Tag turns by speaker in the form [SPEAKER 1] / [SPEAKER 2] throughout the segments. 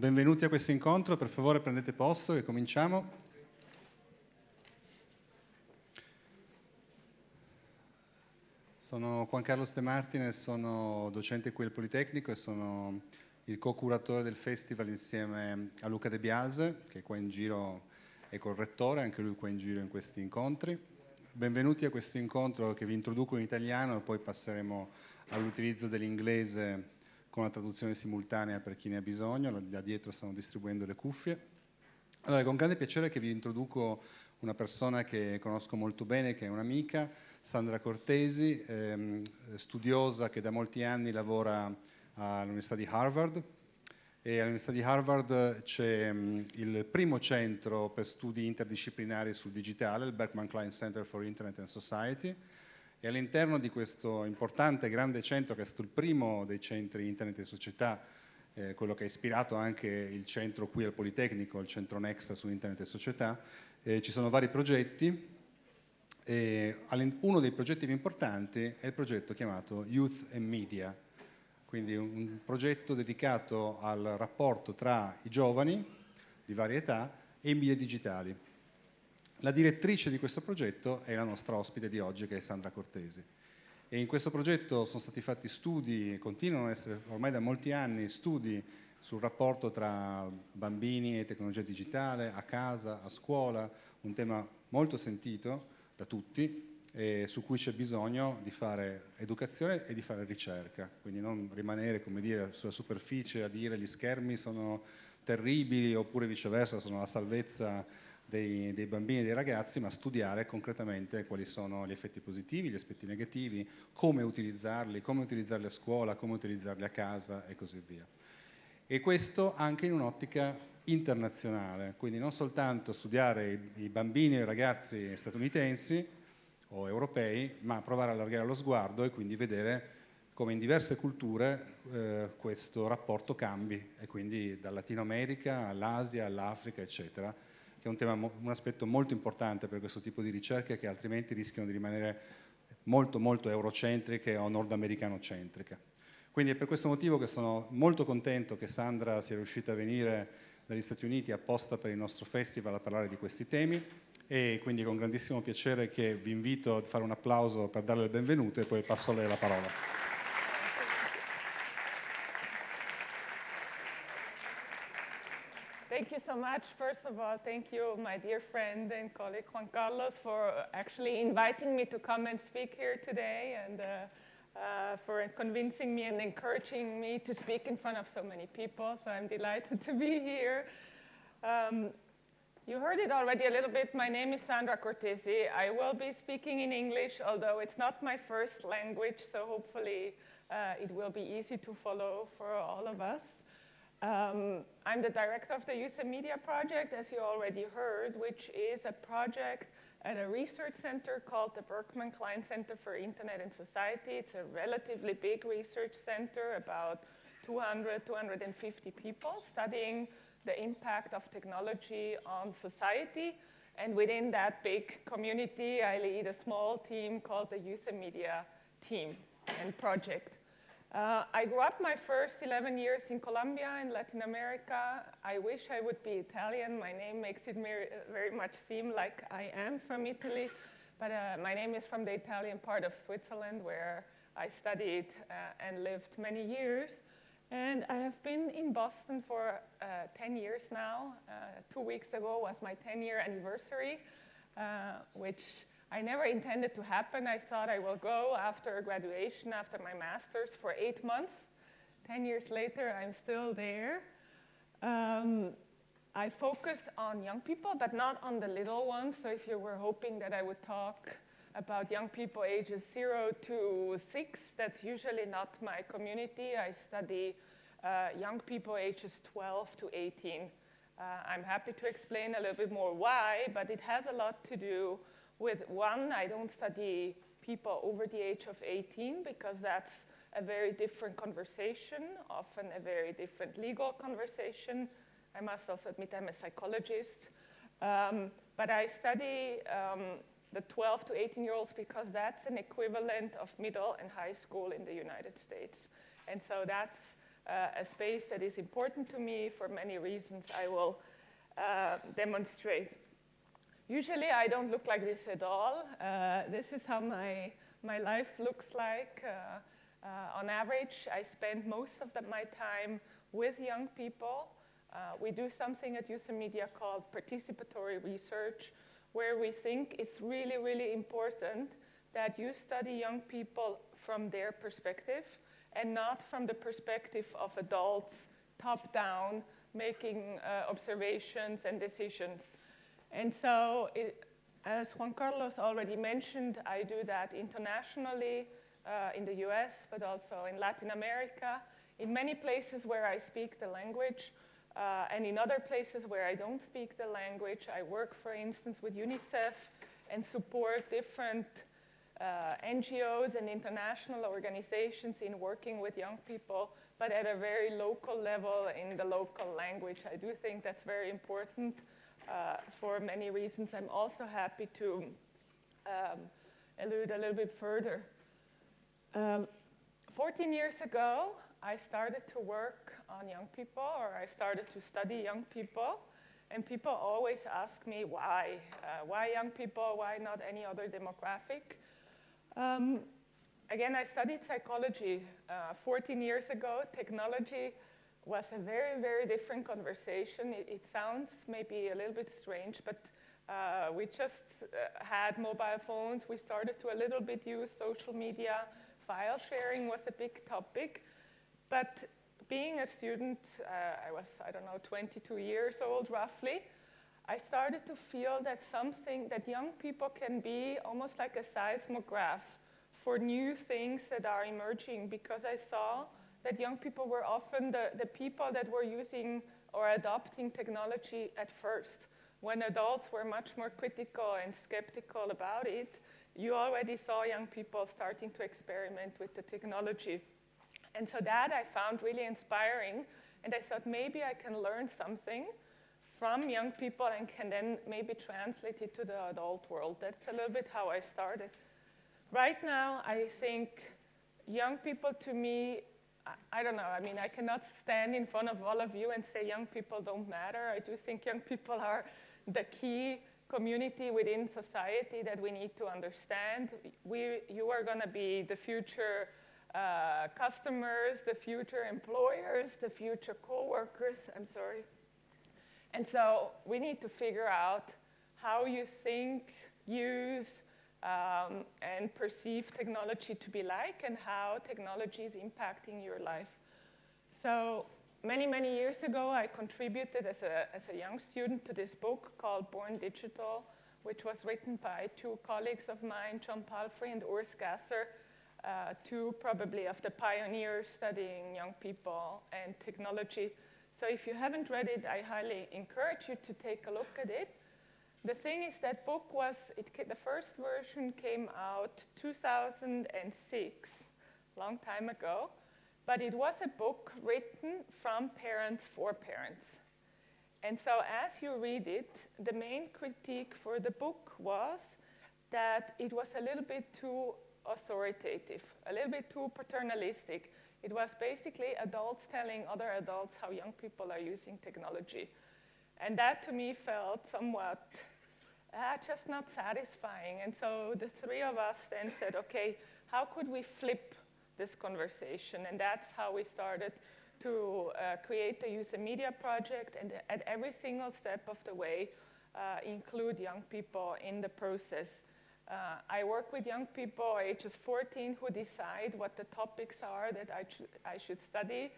[SPEAKER 1] benvenuti a questo incontro, per favore prendete posto e cominciamo. Sono Juan Carlos De Martínez, sono docente qui al Politecnico e sono il co-curatore del festival insieme a Luca De Biase, che è qua in giro, è correttore, anche lui qua in giro in questi incontri. Benvenuti a questo incontro che vi introduco in italiano e poi passeremo all'utilizzo dell'inglese con la traduzione simultanea per chi ne ha bisogno. Da dietro stanno distribuendo le cuffie. Allora, è con grande piacere che vi introduco una persona che conosco molto bene, che è un'amica, Sandra Cortesi, studiosa che da molti anni lavora all'Università di Harvard. E all'Università di Harvard c'è il primo centro per studi interdisciplinari sul digitale, il Berkman Klein Center for Internet and Society. E all'interno di questo importante e grande centro, che è stato il primo dei centri Internet e Società, quello che ha ispirato anche il centro qui al Politecnico, il centro Nexa su Internet e Società, ci sono vari progetti. Uno dei progetti più importanti è il progetto chiamato Youth and Media, quindi un progetto dedicato al rapporto tra i giovani di varia età e i media digitali. La direttrice di questo progetto è la nostra ospite di oggi, che è Sandra Cortesi. E in questo progetto sono stati fatti studi, continuano ad essere ormai da molti anni, studi sul rapporto tra bambini e tecnologia digitale, a casa, a scuola, un tema molto sentito da tutti e su cui c'è bisogno di fare educazione e di fare ricerca. Quindi non rimanere, come dire, sulla superficie a dire gli schermi sono terribili oppure viceversa sono la salvezza dei bambini e dei ragazzi, ma studiare concretamente quali sono gli effetti positivi, gli aspetti negativi, come utilizzarli a scuola, come utilizzarli a casa e così via. E questo anche in un'ottica internazionale, quindi non soltanto studiare i bambini e i ragazzi statunitensi o europei, ma provare a allargare lo sguardo e quindi vedere come in diverse culture questo rapporto cambi, e quindi dal Latino America all'Asia, all'Africa, eccetera, che è un aspetto molto importante per questo tipo di ricerche, che altrimenti rischiano di rimanere molto molto eurocentriche o nordamericanocentriche. Quindi è per questo motivo che sono molto contento che Sandra sia riuscita a venire dagli Stati Uniti apposta per il nostro festival a parlare di questi temi, e quindi con grandissimo piacere che vi invito a fare un applauso per darle il benvenuto e poi passo a lei la parola.
[SPEAKER 2] Thank you so much. First of all, thank you, my dear friend and colleague Juan Carlos, for actually inviting me to come and speak here today, and for convincing me and encouraging me to speak in front of so many people. So I'm delighted to be here. You heard it already a little bit. My name is Sandra Cortesi. I will be speaking in English, although it's not my first language, so hopefully it will be easy to follow for all of us. I'm the director of the Youth and Media Project, as you already heard, which is a project at a research center called the Berkman Klein Center for Internet and Society. It's a relatively big research center, about 200, 250 people studying the impact of technology on society. And within that big community, I lead a small team called the Youth and Media Team and Project. I grew up my first 11 years in Colombia in Latin America. I wish I would be Italian. My name makes it very much seem like I am from Italy. But my name is from the Italian part of Switzerland, where I studied and lived many years. And I have been in Boston for 10 years now. 2 weeks ago was my 10-year anniversary, which I never intended to happen. I thought I will go after graduation, after my master's, for 8 months. 10 years later, I'm still there. I focus on young people, but not on the little ones. So if you were hoping that I would talk about young people ages 0 to 6, that's usually not my community. I study young people ages 12 to 18. I'm happy to explain a little bit more why, but it has a lot to do with, one, I don't study people over the age of 18 because that's a very different conversation, often a very different legal conversation. I must also admit I'm a psychologist. But I study the 12 to 18-year-olds because that's an equivalent of middle and high school in the United States. And so that's a space that is important to me for many reasons I will demonstrate. Usually I don't look like this at all. This is how my life looks like. On average, I spend most of my time with young people. We do something at Youth and Media called participatory research, where we think it's really, really important that you study young people from their perspective and not from the perspective of adults, top-down, making observations and decisions. And so, as Juan Carlos already mentioned, I do that internationally in the US, but also in Latin America, in many places where I speak the language, and in other places where I don't speak the language. I work, for instance, with UNICEF and support different NGOs and international organizations in working with young people, but at a very local level in the local language. I do think that's very important for many reasons. I'm also happy to allude a little bit further. 14 years ago, I started to work on young people, or I started to study young people, and people always ask me why. Why young people? Why not any other demographic? Again, I studied psychology 14 years ago. Technology was a very, very different conversation. It sounds maybe a little bit strange, but we just had mobile phones. We started to a little bit use social media. File sharing was a big topic. But being a student, I was, 22 years old roughly, I started to feel that young people can be almost like a seismograph for new things that are emerging, because I saw that young people were often the people that were using or adopting technology at first. When adults were much more critical and skeptical about it, you already saw young people starting to experiment with the technology. And so that I found really inspiring, and I thought maybe I can learn something from young people and can then maybe translate it to the adult world. That's a little bit how I started. Right now, I think young people, to me, I don't know, I cannot stand in front of all of you and say young people don't matter. I do think young people are the key community within society that we need to understand. You are going to be the future customers, the future employers, the future co-workers, And so we need to figure out how you think, use, and perceive technology to be like, and how technology is impacting your life. So many, many years ago, I contributed as a young student to this book called Born Digital, which was written by two colleagues of mine, John Palfrey and Urs Gasser, two probably of the pioneers studying young people and technology. So if you haven't read it, I highly encourage you to take a look at it. The thing is, that book the first version came out 2006, long time ago, but it was a book written from parents for parents. And so as you read it, the main critique for the book was that it was a little bit too authoritative, a little bit too paternalistic. It was basically adults telling other adults how young people are using technology. And that to me felt somewhat just not satisfying. And so the three of us then said, okay, how could we flip this conversation? And that's how we started to create the Youth and Media project, and at every single step of the way include young people in the process. I work with young people ages 14 who decide what the topics are that I should study.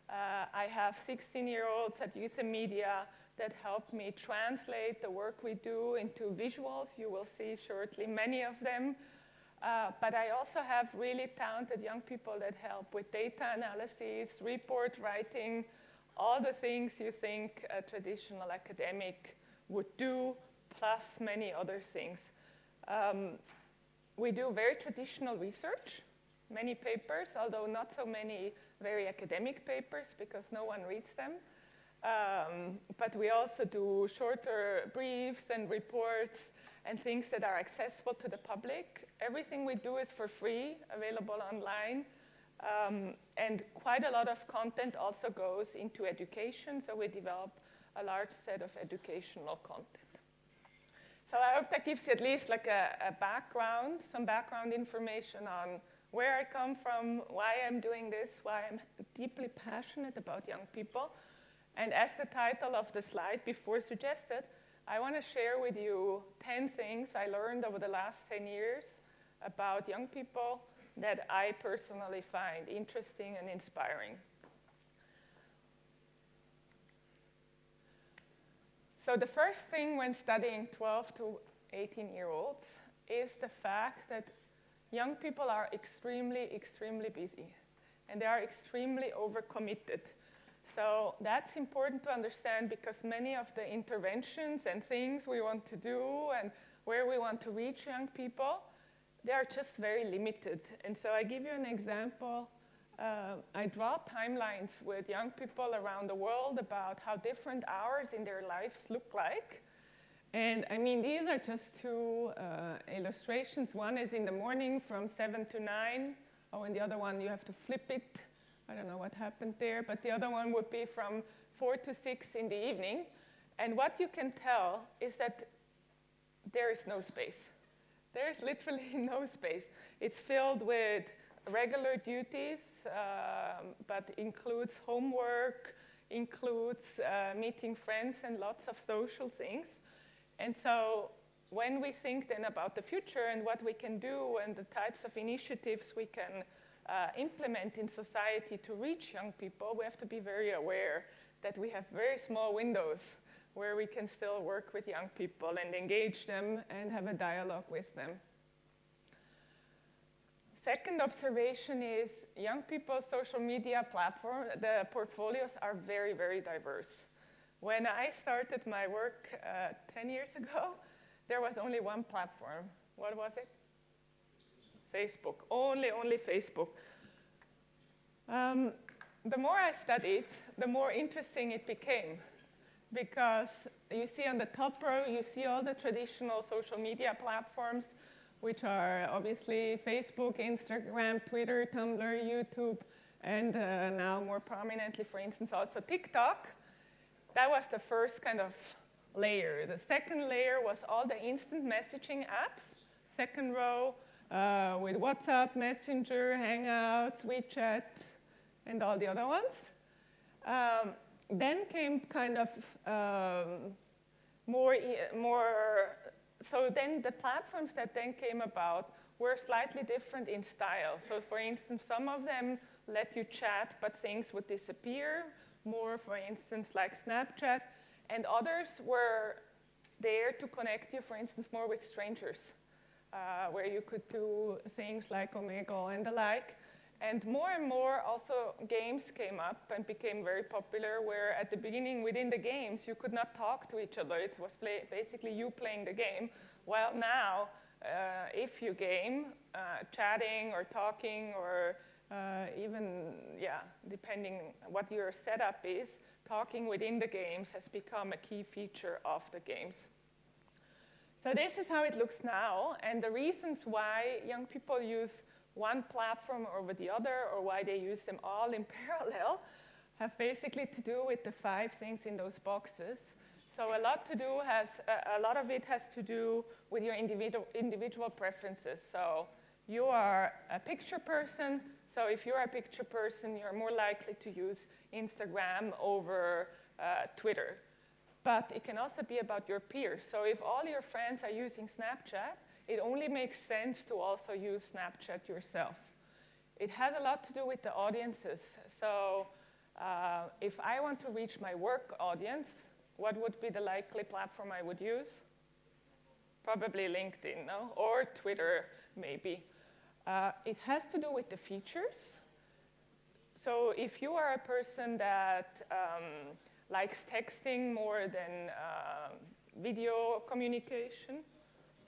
[SPEAKER 2] I have 16-year-olds at Youth and Media that help me translate the work we do into visuals. You will see shortly many of them. But I also have really talented young people that help with data analysis, report writing, all the things you think a traditional academic would do, plus many other things. We do very traditional research, many papers, although not so many very academic papers because no one reads them. But we also do shorter briefs and reports and things that are accessible to the public. Everything we do is for free, available online. And quite a lot of content also goes into education, so we develop a large set of educational content. So I hope that gives you at least like a background, some background information on where I come from, why I'm doing this, why I'm deeply passionate about young people. And as the title of the slide before suggested, I want to share with you 10 things I learned over the last 10 years about young people that I personally find interesting and inspiring. So the first thing when studying 12 to 18-year-olds is the fact that young people are extremely, extremely busy, and they are extremely overcommitted. So that's important to understand because many of the interventions and things we want to do and where we want to reach young people, they are just very limited. And so I give you an example. I draw timelines with young people around the world about how different hours in their lives look like. And I mean, these are just two illustrations. One is in the morning from 7 to 9. Oh, and the other one, you have to flip it. I don't know what happened there, but the other one would be from 4 to 6 in the evening. And what you can tell is that there is no space. There's literally no space. It's filled with regular duties, but includes homework, includes meeting friends and lots of social things. And so when we think then about the future and what we can do and the types of initiatives we can implement in society to reach young people, we have to be very aware that we have very small windows where we can still work with young people and engage them and have a dialogue with them. Second observation is young people's social media platform, the portfolios are very, very diverse. When I started my work 10 years ago, there was only one platform. What was it? Facebook, only Facebook. The more I studied, the more interesting it became. Because you see on the top row, you see all the traditional social media platforms, which are obviously Facebook, Instagram, Twitter, Tumblr, YouTube, and now more prominently, for instance, also TikTok. That was the first kind of layer. The second layer was all the instant messaging apps. Second row with WhatsApp, Messenger, Hangouts, WeChat, and all the other ones. Then came kind of so then the platforms that then came about were slightly different in style. So for instance, some of them let you chat, but things would disappear. More, for instance, like Snapchat. And others were there to connect you, for instance, more with strangers, where you could do things like Omegle and the like. And more also games came up and became very popular, where at the beginning within the games you could not talk to each other. It was basically you playing the game. While now, if you game, chatting or talking or even, depending what your setup is, talking within the games has become a key feature of the games. So this is how it looks now, and the reasons why young people use one platform over the other, or why they use them all in parallel, have basically to do with the 5 things in those boxes. So a lot of it has to do with your individual preferences. So you are a picture person, so if you're a picture person, you're more likely to use Instagram over Twitter. But it can also be about your peers. So if all your friends are using Snapchat, it only makes sense to also use Snapchat yourself. It has a lot to do with the audiences. So if I want to reach my work audience, what would be the likely platform I would use? Probably LinkedIn, no? Or Twitter, maybe. It has to do with the features. So if you are a person that likes texting more than video communication,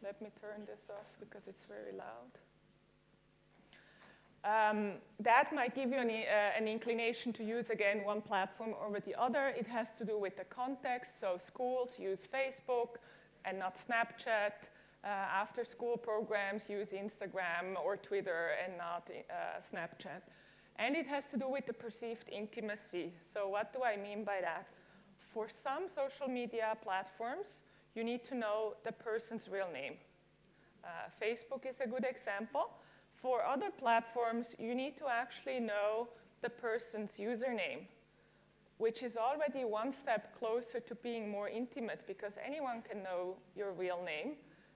[SPEAKER 2] let me turn this off because it's very loud. That might give you an inclination to use, again, one platform over the other. It has to do with the context. So schools use Facebook and not Snapchat. After-school programs use Instagram or Twitter and not Snapchat. And it has to do with the perceived intimacy. So what do I mean by that? For some social media platforms, you need to know the person's real name. Facebook is a good example. For other platforms, you need to actually know the person's username, which is already one step closer to being more intimate, because anyone can know your real name.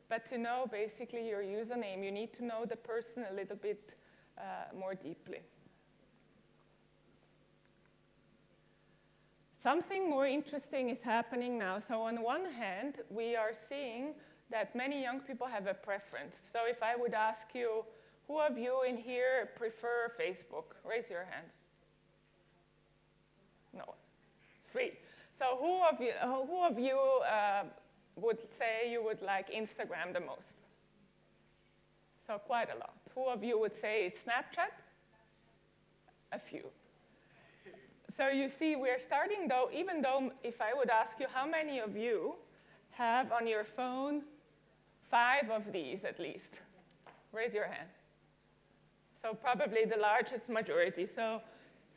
[SPEAKER 2] But to know basically your username, you need to know the person a little bit more deeply. Something more interesting is happening now. So on one hand, we are seeing that many young people have a preference. So if I would ask you, who of you in here prefer Facebook? Raise your hand. No, 3. So who of you would say you would like Instagram the most? So quite a lot. Who of you would say it's Snapchat? A few. So you see, we're starting though, even though if I would ask you how many of you have on your phone 5 of these at least? Raise your hand. So probably the largest majority. So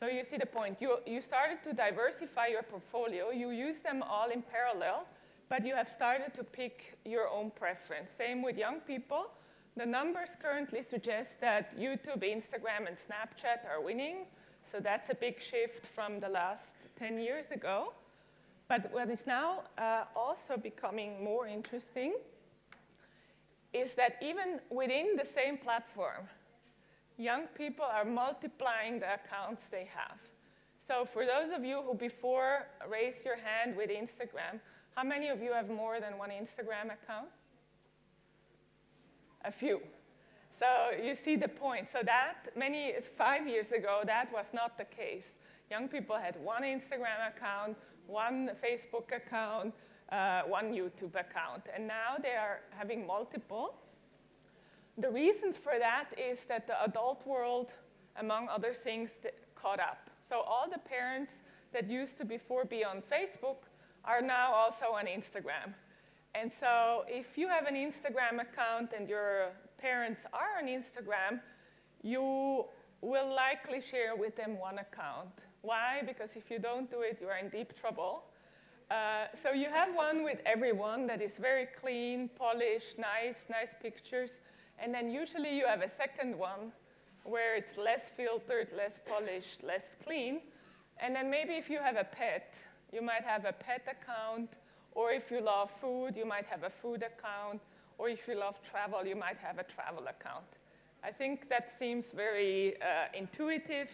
[SPEAKER 2] you see the point. You started to diversify your portfolio. You use them all in parallel, but you have started to pick your own preference. Same with young people. The numbers currently suggest that YouTube, Instagram, and Snapchat are winning. So that's a big shift from the last 10 years ago. But what is now also becoming more interesting is that even within the same platform, young people are multiplying the accounts they have. So for those of you who before raised your hand with Instagram, how many of you have more than one Instagram account? A few. So you see the point. So that 5 years ago, that was not the case. Young people had one Instagram account, one Facebook account, one YouTube account. And now they are having multiple. The reason for that is that the adult world, among other things, caught up. So all the parents that used to before be on Facebook are now also on Instagram. And so if you have an Instagram account and your parents are on Instagram, you will likely share with them one account. Why? Because if you don't do it, you are in deep trouble. So you have one with everyone that is very clean, polished, nice pictures. And then usually you have a second one where it's less filtered, less polished, less clean. And then maybe if you have a pet, you might have a pet account. Or if you love food, you might have a food account. Or if you love travel, you might have a travel account. I think that seems very intuitive,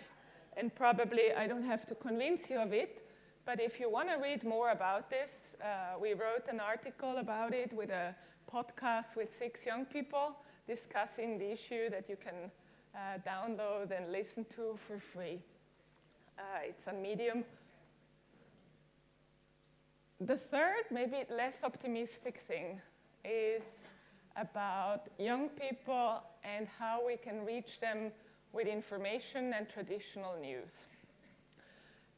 [SPEAKER 2] and probably I don't have to convince you of it. But if you want to read more about this, we wrote an article about it with a podcast with 6 young people discussing the issue that you can download and listen to for free. It's on Medium. The third, maybe less optimistic thing is about young people and how we can reach them with information and traditional news.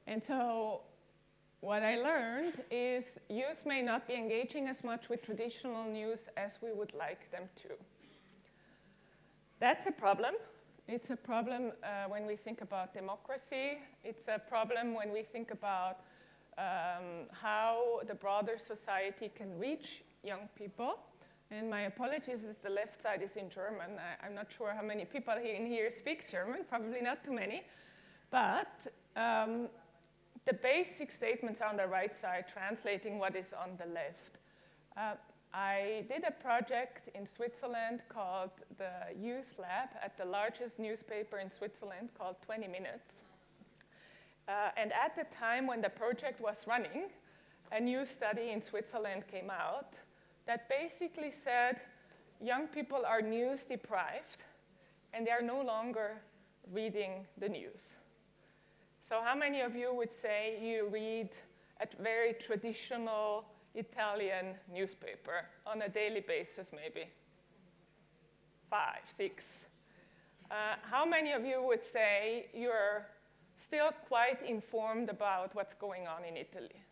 [SPEAKER 2] And so what I learned is youth may not be engaging as much with traditional news as we would like them to. That's a problem. It's a problem when we think about democracy. It's a problem when we think about how the broader society can reach young people. And my apologies if the left side is in German. I'm not sure how many people in here speak German, probably not too many. But the basic statements are on the right side, translating what is on the left. I did a project in Switzerland called the Youth Lab at the largest newspaper in Switzerland called 20 Minutes. And at the time when the project was running, a new study in Switzerland came out that basically said young people are news deprived and they are no longer reading the news. So how many of you would say you read a very traditional Italian newspaper on a daily basis, maybe? 5, 6. How many of you would say you're still quite informed about what's going on in Italy?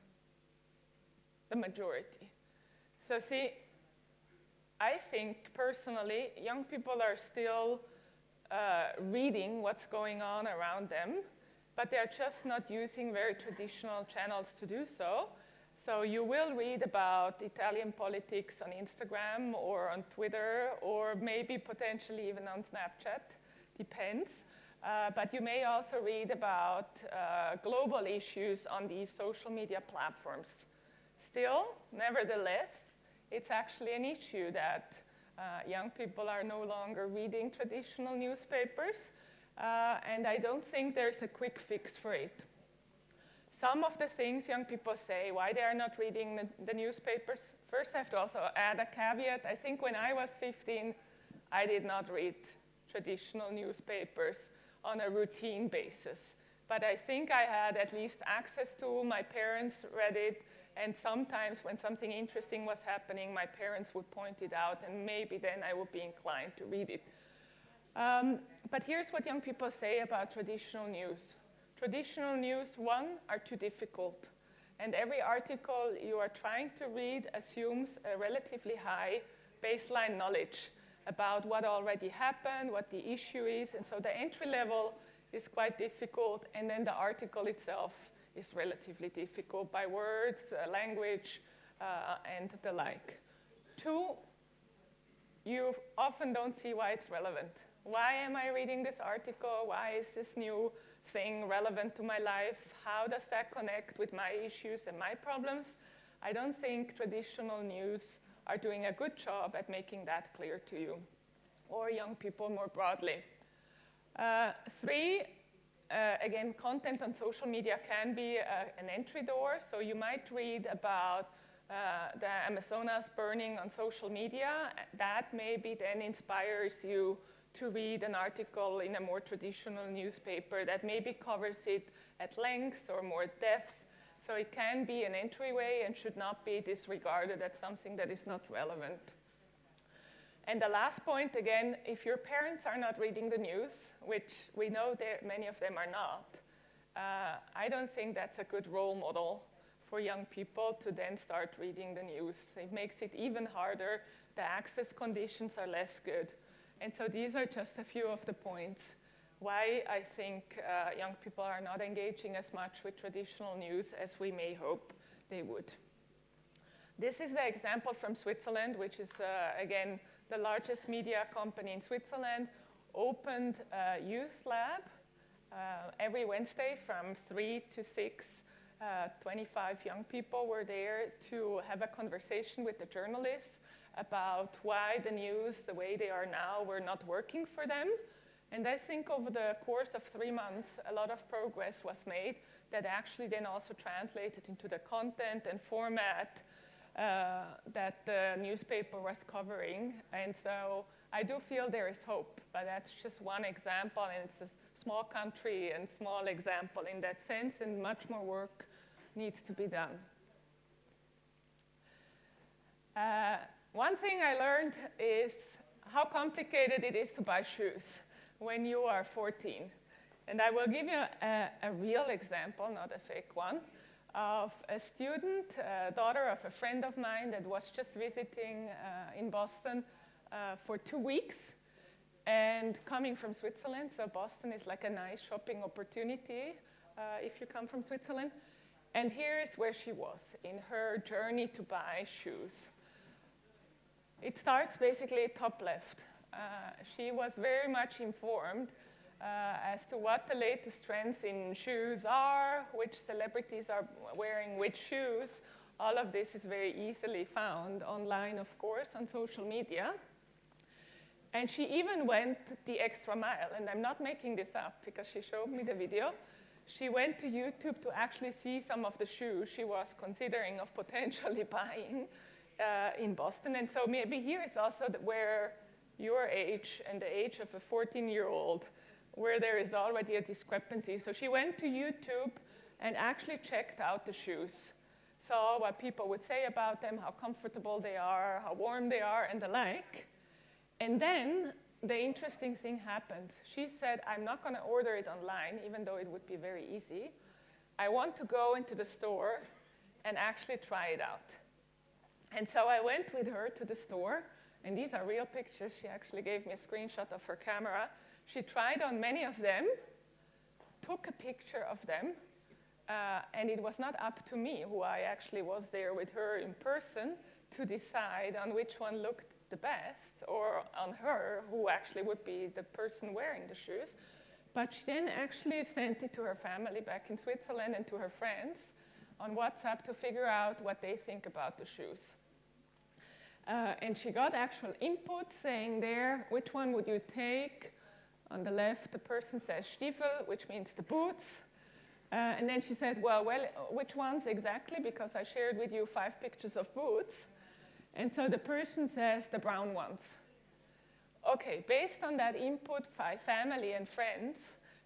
[SPEAKER 2] The majority. So see, I think personally, young people are still reading what's going on around them, but they're just not using very traditional channels to do so. So you will read about Italian politics on Instagram or on Twitter or maybe potentially even on Snapchat, depends. But you may also read about global issues on these social media platforms. Still, nevertheless, it's actually an issue that young people are no longer reading traditional newspapers, and I don't think there's a quick fix for it. Some of the things young people say, why they are not reading the newspapers, first I have to also add a caveat. I think when I was 15, I did not read traditional newspapers on a routine basis. But I think I had at least access to, my parents read it, and sometimes when something interesting was happening, my parents would point it out, and maybe then I would be inclined to read it. But here's what young people say about traditional news. Traditional news, one, are too difficult. And every article you are trying to read assumes a relatively high baseline knowledge about what already happened, what the issue is. And so the entry level is quite difficult, and then the article itself is relatively difficult by words, language, and the like. Two, you often don't see why it's relevant. Why am I reading this article? Why is this new thing relevant to my life? How does that connect with my issues and my problems? I don't think traditional news are doing a good job at making that clear to you, or young people more broadly. Three, again, content on social media can be an entry door. So you might read about the Amazonas burning on social media. That maybe then inspires you to read an article in a more traditional newspaper that maybe covers it at length or more depth. So it can be an entryway and should not be disregarded as something that is not relevant. And the last point, again, if your parents are not reading the news, which we know many of them are not, I don't think that's a good role model for young people to then start reading the news. It makes it even harder. The access conditions are less good. And so these are just a few of the points why I think young people are not engaging as much with traditional news as we may hope they would. This is the example from Switzerland, which is, again, the largest media company in Switzerland, opened a youth lab every Wednesday from 3 to 6. 25 young people were there to have a conversation with the journalists about why the news, the way they are now, were not working for them. And I think over the course of 3 months, a lot of progress was made that actually then also translated into the content and format that the newspaper was covering. And so I do feel there is hope, but that's just one example, and it's a small country and small example in that sense, and much more work needs to be done. One thing I learned is how complicated it is to buy shoes when you are 14. And I will give you a real example, not a fake one, of a student, daughter of a friend of mine that was just visiting in Boston for 2 weeks and coming from Switzerland. So Boston is like a nice shopping opportunity if you come from Switzerland. And here's where she was in her journey to buy shoes. It starts basically top left. She was very much informed as to what the latest trends in shoes are, which celebrities are wearing which shoes. All of this is very easily found online, of course, on social media. And she even went the extra mile, and I'm not making this up because she showed me the video. She went to YouTube to actually see some of the shoes she was considering of potentially buying in Boston. And so maybe here is also where your age and the age of a 14-year-old, where there is already a discrepancy. So she went to YouTube and actually checked out the shoes, saw what people would say about them, how comfortable they are, how warm they are, and the like. And then the interesting thing happened. She said, I'm not going to order it online, even though it would be very easy. I want to go into the store and actually try it out. And so I went with her to the store, and these are real pictures. She actually gave me a screenshot of her camera. She tried on many of them, took a picture of them, and it was not up to me, who I actually was there with her in person, to decide on which one looked the best, or on her, who actually would be the person wearing the shoes. But she then actually sent it to her family back in Switzerland and to her friends on WhatsApp to figure out what they think about the shoes. And she got actual input saying there, which one would you take? On the left, the person says Stiefel, which means the boots. And then she said, well, which ones exactly? Because I shared with you 5 pictures of boots. And so the person says the brown ones. Okay, based on that input by family and friends,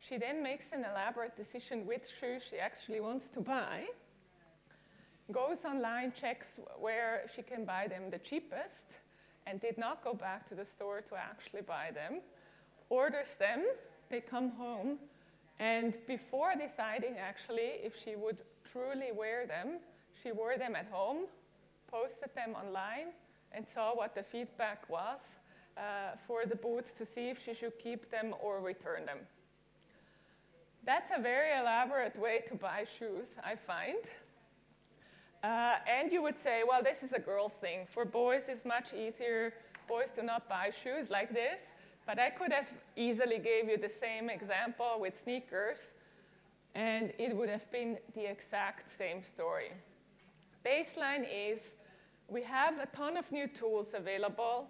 [SPEAKER 2] she then makes an elaborate decision which shoes she actually wants to buy, goes online, checks where she can buy them the cheapest, and did not go back to the store to actually buy them, orders them, they come home, and before deciding actually if she would truly wear them, she wore them at home, posted them online, and saw what the feedback was for the boots to see if she should keep them or return them. That's a very elaborate way to buy shoes, I find. And you would say, well, this is a girl thing. For boys, it's much easier. Boys do not buy shoes like this. But I could have easily gave you the same example with sneakers, and it would have been the exact same story. Baseline is we have a ton of new tools available,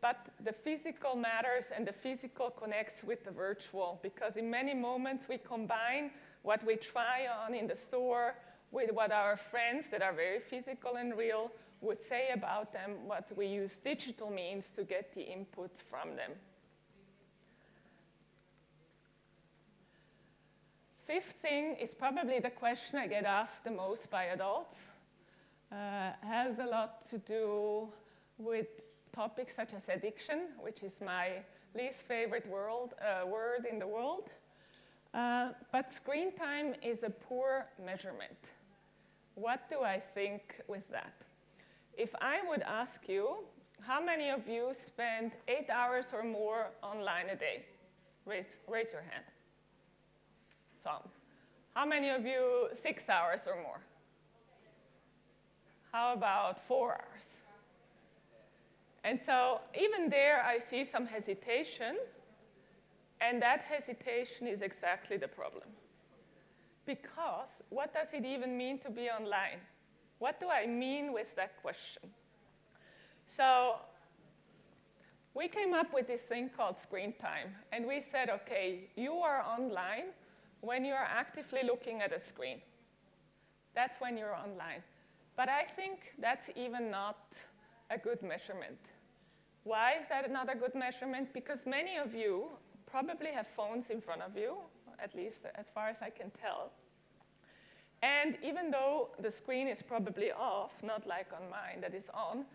[SPEAKER 2] but the physical matters and the physical connects with the virtual, because in many moments we combine what we try on in the store with what our friends that are very physical and real would say about them, what we use digital means to get the input from them. Fifth thing is probably the question I get asked the most by adults. Has a lot to do with topics such as addiction, which is my least favorite word in the world. But screen time is a poor measurement. What do I think with that? If I would ask you, how many of you spend 8 hours or more online a day? Raise your hand. Some. How many of you 6 hours or more? How about 4 hours? And so even there, I see some hesitation, and that hesitation is exactly the problem. Because what does it even mean to be online? What do I mean with that question? So we came up with this thing called screen time, and we said, okay, you are online when you are actively looking at a screen. That's when you're online. But I think that's even not a good measurement. Why is that not a good measurement? Because many of you probably have phones in front of you, at least as far as I can tell. And even though the screen is probably off, not like on mine that is on,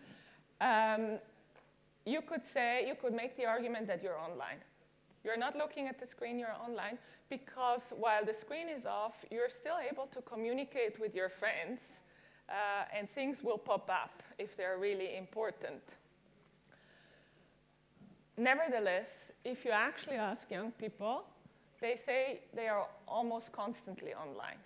[SPEAKER 2] you could make the argument that you're online. You're not looking at the screen, you're online, because while the screen is off, you're still able to communicate with your friends, and things will pop up if they're really important. Nevertheless, if you actually ask young people, they say they are almost constantly online.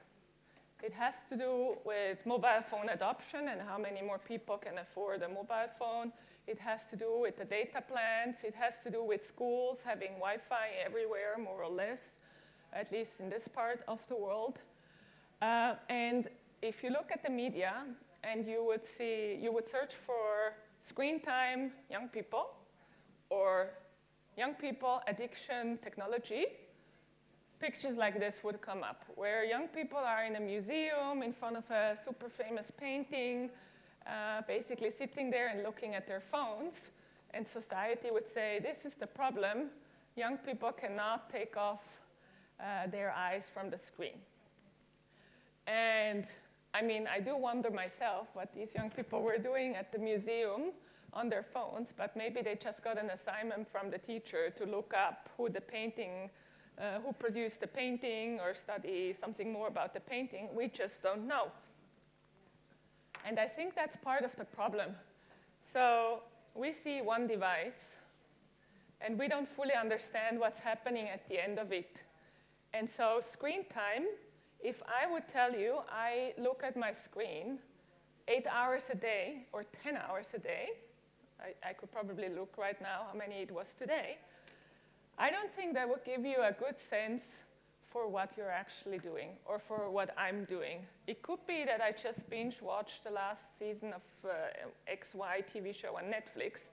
[SPEAKER 2] It has to do with mobile phone adoption and how many more people can afford a mobile phone. It has to do with the data plans. It has to do with schools having Wi-Fi everywhere, more or less, at least in this part of the world. And if you look at the media and you would search for screen time, young people, or young people, addiction, technology, pictures like this would come up, where young people are in a museum in front of a super famous painting, basically sitting there and looking at their phones, and society would say, this is the problem. Young people cannot take off their eyes from the screen. And I mean, I do wonder myself what these young people were doing at the museum on their phones, but maybe they just got an assignment from the teacher to look up who produced the painting or study something more about the painting. We just don't know. And I think that's part of the problem. So we see one device, and we don't fully understand what's happening at the end of it. And so screen time, if I would tell you I look at my screen 8 hours a day or 10 hours a day, I could probably look right now how many it was today, I don't think that would give you a good sense for what you're actually doing or for what I'm doing. It could be that I just binge watched the last season of XY TV show on Netflix,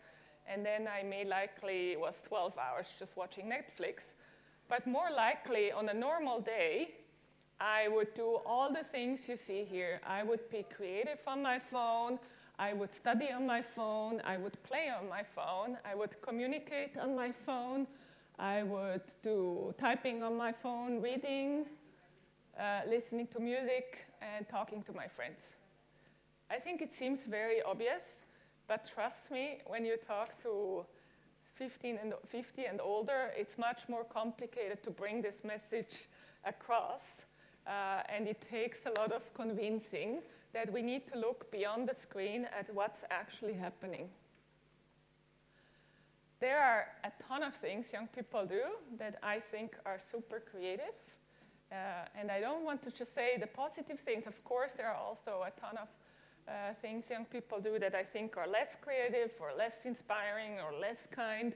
[SPEAKER 2] and then I may likely was 12 hours just watching Netflix. But more likely, on a normal day, I would do all the things you see here. I would be creative on my phone. I would study on my phone. I would play on my phone. I would communicate on my phone. I would do typing on my phone, reading, listening to music, and talking to my friends. I think it seems very obvious, but trust me, when you talk to 50 and older, it's much more complicated to bring this message across, and it takes a lot of convincing that we need to look beyond the screen at what's actually happening. There are a ton of things young people do that I think are super creative, and I don't want to just say the positive things. Of course, there are also a ton of things young people do that I think are less creative or less inspiring or less kind.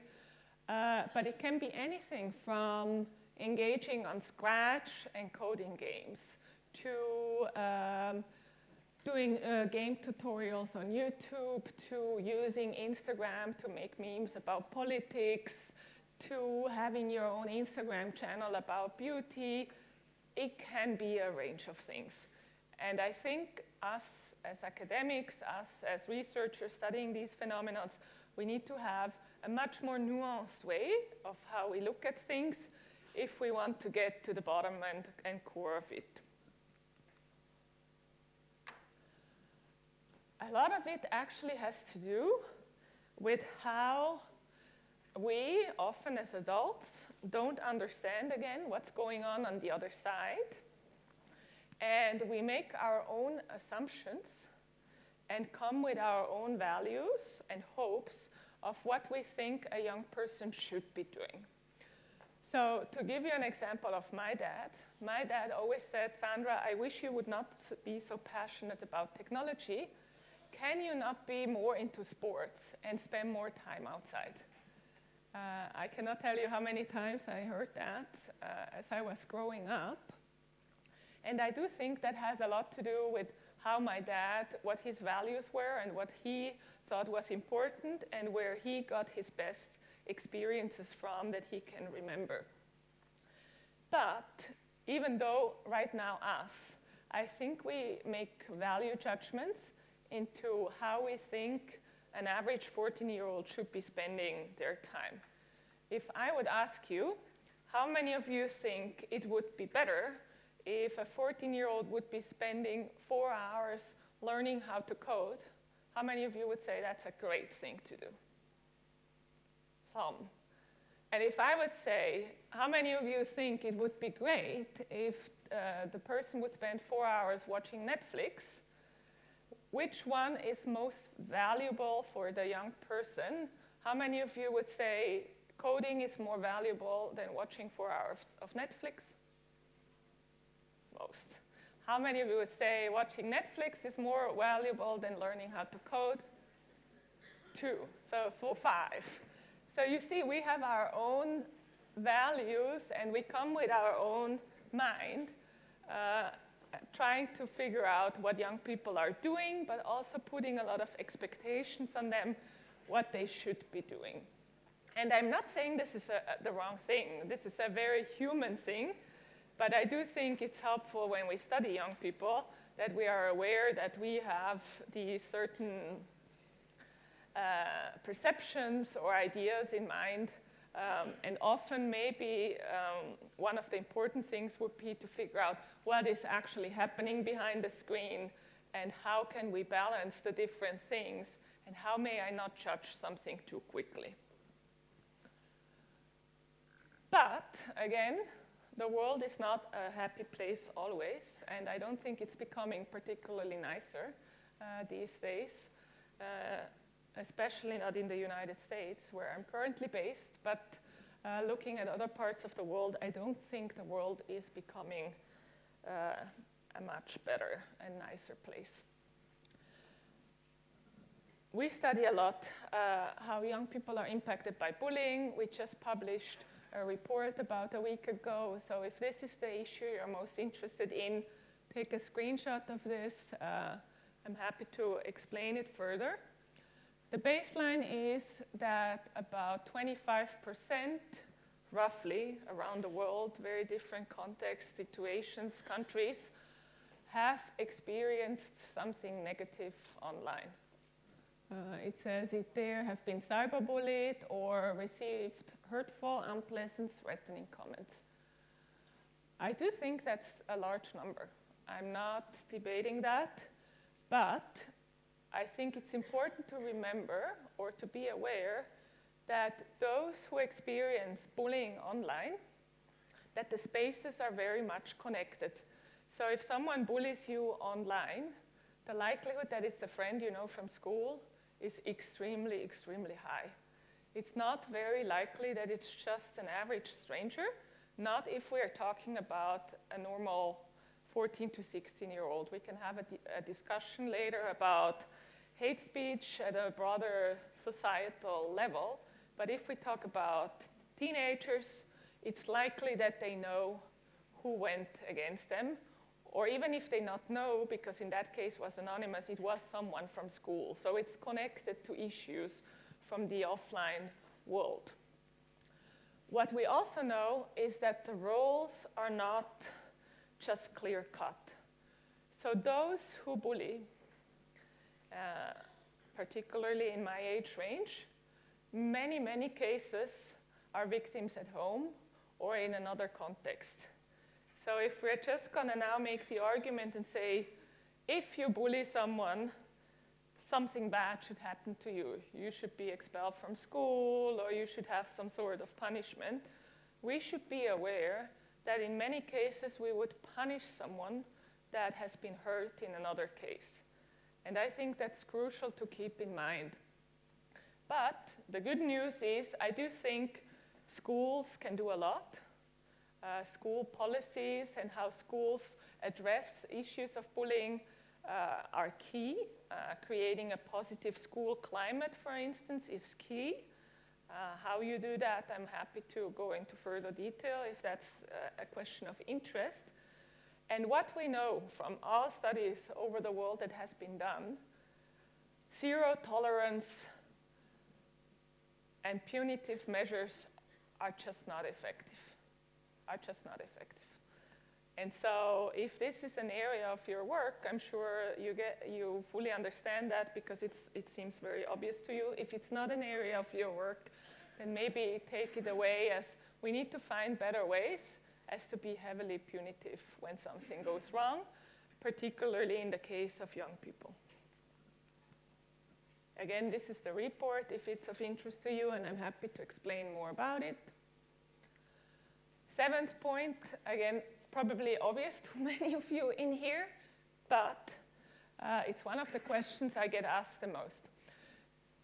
[SPEAKER 2] But it can be anything from engaging on Scratch and coding games to doing game tutorials on YouTube, to using Instagram to make memes about politics, to having your own Instagram channel about beauty. It can be a range of things. And I think us as academics, us as researchers studying these phenomena, we need to have a much more nuanced way of how we look at things if we want to get to the bottom and core of it. A lot of it actually has to do with how we, often as adults, don't understand, again, what's going on the other side. And we make our own assumptions and come with our own values and hopes of what we think a young person should be doing. So to give you an example of my dad always said, Sandra, I wish you would not be so passionate about technology. Can you not be more into sports and spend more time outside? I cannot tell you how many times I heard that as I was growing up. And I do think that has a lot to do with how my dad, what his values were and what he thought was important and where he got his best experiences from that he can remember. But even though right now I think we make value judgments into how we think an average 14-year-old should be spending their time. If I would ask you, how many of you think it would be better if a 14-year-old would be spending 4 hours learning how to code? How many of you would say that's a great thing to do? Some. And if I would say, how many of you think it would be great if the person would spend 4 hours watching Netflix? Which one is most valuable for the young person? How many of you would say coding is more valuable than watching 4 hours of Netflix? Most. How many of you would say watching Netflix is more valuable than learning how to code? 2. So 5. So you see, we have our own values and we come with our own mind, trying to figure out what young people are doing, but also putting a lot of expectations on them, what they should be doing. And I'm not saying this is the wrong thing. This is a very human thing, but I do think it's helpful when we study young people that we are aware that we have these certain perceptions or ideas in mind. And often maybe one of the important things would be to figure out what is actually happening behind the screen and how can we balance the different things and how may I not judge something too quickly. But again, the world is not a happy place always, and I don't think it's becoming particularly nicer these days. especially not in the United States, where I'm currently based, but looking at other parts of the world, I don't think the world is becoming a much better and nicer place. We study a lot how young people are impacted by bullying. We just published a report about a week ago. So if this is the issue you're most interested in, take a screenshot of this. I'm happy to explain it further. The baseline is that about 25%, roughly, around the world, very different contexts, situations, countries, have experienced something negative online. It says there have been cyberbullied or received hurtful, unpleasant, threatening comments. I do think that's a large number. I'm not debating that, but I think it's important to remember or to be aware that those who experience bullying online, that the spaces are very much connected. So if someone bullies you online, the likelihood that it's a friend you know from school is extremely, extremely high. It's not very likely that it's just an average stranger, not if we're talking about a normal 14 to 16-year-old. We can have a discussion later about hate speech at a broader societal level, but if we talk about teenagers, it's likely that they know who went against them, or even if they not know, because in that case was anonymous, it was someone from school. So it's connected to issues from the offline world. What we also know is that the roles are not just clear-cut. So those who bully, particularly in my age range, many, many cases are victims at home or in another context. So if we're just going to now make the argument and say, if you bully someone, something bad should happen to you. You should be expelled from school, or you should have some sort of punishment. We should be aware that in many cases we would punish someone that has been hurt in another case. And I think that's crucial to keep in mind. But the good news is I do think schools can do a lot. School policies and how schools address issues of bullying are key. Creating a positive school climate, for instance, is key. How you do that, I'm happy to go into further detail if that's a question of interest. And what we know from all studies over the world that has been done, zero tolerance and punitive measures are just not effective. And so if this is an area of your work, I'm sure you fully understand that because it seems very obvious to you. If it's not an area of your work, then maybe take it away as we need to find better ways as to be heavily punitive when something goes wrong, particularly in the case of young people. Again, this is the report if it's of interest to you, and I'm happy to explain more about it. Seventh point, again, probably obvious to many of you in here, but it's one of the questions I get asked the most.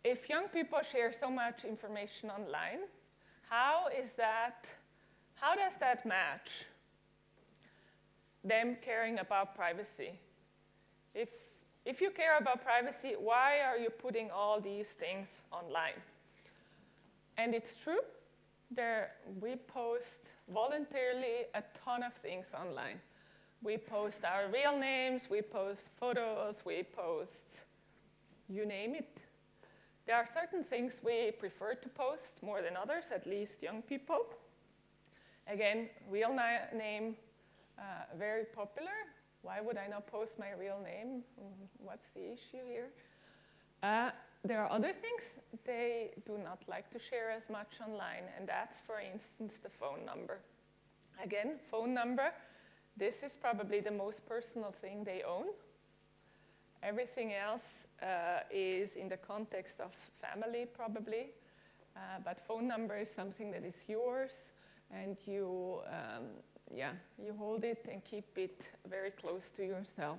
[SPEAKER 2] If young people share so much information online, how does that match them caring about privacy? If you care about privacy, why are you putting all these things online? And it's true, we post voluntarily a ton of things online. We post our real names, we post photos, we post, you name it. There are certain things we prefer to post more than others, at least young people. Again, real name, very popular. Why would I not post my real name? What's the issue here? There are other things they do not like to share as much online, and that's, for instance, the phone number. Again, phone number, this is probably the most personal thing they own. Everything else is in the context of family, probably, but phone number is something that is yours, and you hold it and keep it very close to yourself.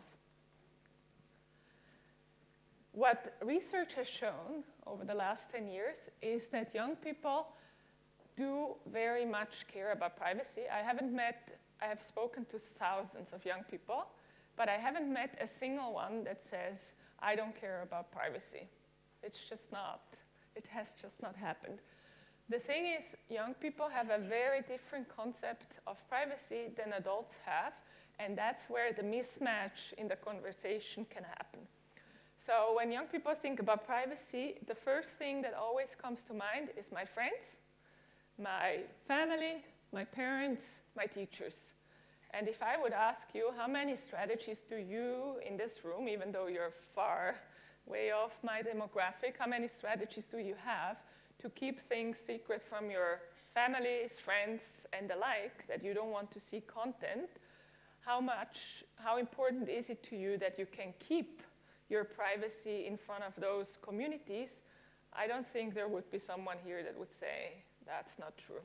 [SPEAKER 2] What research has shown over the last 10 years is that young people do very much care about privacy. I have spoken to thousands of young people, but I haven't met a single one that says, I don't care about privacy. It has just not happened. The thing is, young people have a very different concept of privacy than adults have, and that's where the mismatch in the conversation can happen. So when young people think about privacy, the first thing that always comes to mind is my friends, my family, my parents, my teachers. And if I would ask you, how many strategies do you in this room, even though you're far way off my demographic, how many strategies do you have to keep things secret from your families, friends, and the like, that you don't want to see content? How important is it to you that you can keep your privacy in front of those communities? I don't think there would be someone here that would say that's not true.